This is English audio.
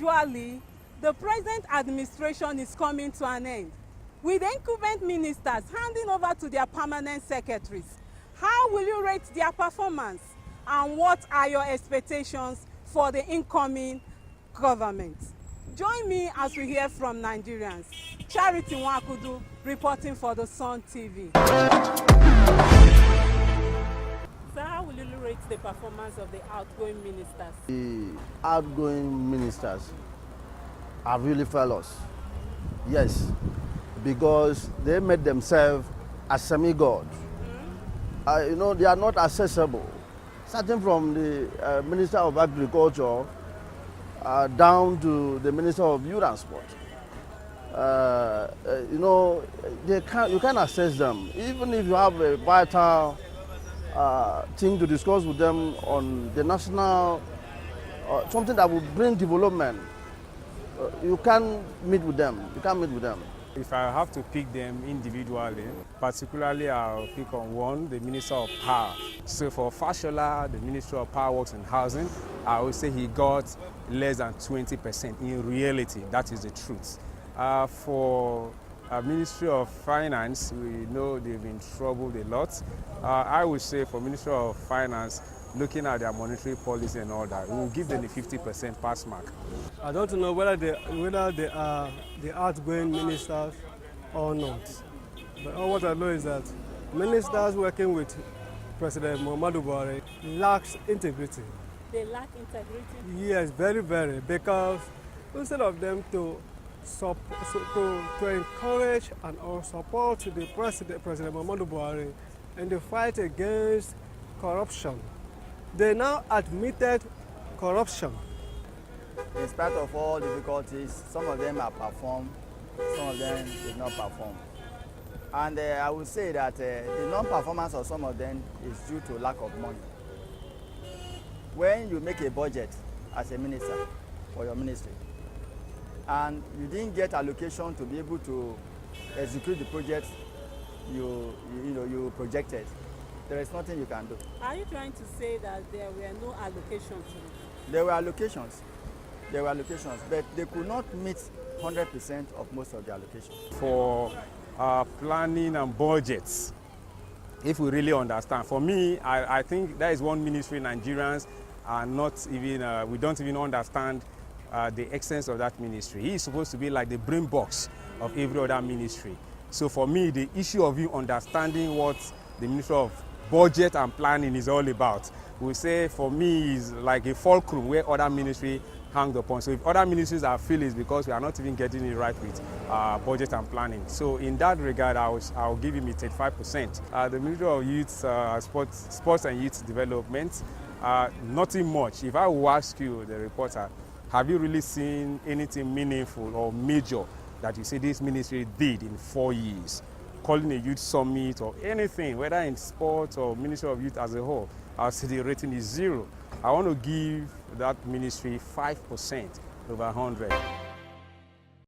individually, the present administration is coming to an end, with incumbent ministers handing over to their permanent secretaries. How will you rate their performance, and what are your expectations for the incoming government? Join me as we hear from Nigerians. Charity Nwakudu, reporting for the Sun TV. So how will you rate the performance of the outgoing ministers? The outgoing ministers are really fellows. Yes, because they made themselves a semi-god. They are not accessible. Starting from the Minister of Agriculture down to the Minister of Youth and Sport. You can't access them. Even if you have a vital thing to discuss with them on the national, something that will bring development, you can't meet with them. If I have to pick them individually, particularly I'll pick on one, the Minister of Power. So for Fashola, the Minister of Power, Works and Housing, I would say he got less than 20%. In reality, that is the truth. For Ministry of Finance, we know they've been troubled a lot. I would say for Ministry of Finance, looking at their monetary policy and all that, we will give them a 50% pass mark. I don't know whether they are the outgoing ministers or not. But all what I know is that ministers working with President Muhammadu Buhari lacks integrity. They lack integrity? Yes, very, very. Because instead of them to encourage and or support the President Muhammadu Buhari in the fight against corruption, they now admitted corruption. In spite of all difficulties, some of them have performed, some of them did not perform. And I would say that the non-performance of some of them is due to lack of money. When you make a budget as a minister for your ministry, and you didn't get allocation to be able to execute the project you projected, there is nothing you can do. Are you trying to say that there were no allocations? There were allocations, but they could not meet 100% of most of the allocations. For planning and budgets, if we really understand, for me, I think there is one ministry Nigerians are not even, we don't even understand the essence of that ministry. He is supposed to be like the brain box of every other ministry. So for me, the issue of you understanding what the Ministry of Budget and Planning is all about, we say for me is like a fulcrum where other ministries hang upon. So if other ministries are failing, it's because we are not even getting it right with budget and planning. So in that regard, I'll give him 35%. The Ministry of Youth, Sports and Youth Development, nothing much. If I will ask you, the reporter, have you really seen anything meaningful or major that you say this ministry did in 4 years? Calling a youth summit or anything, whether in sports or Ministry of Youth as a whole, I'll say the rating is 0. I want to give that ministry 5% over 100.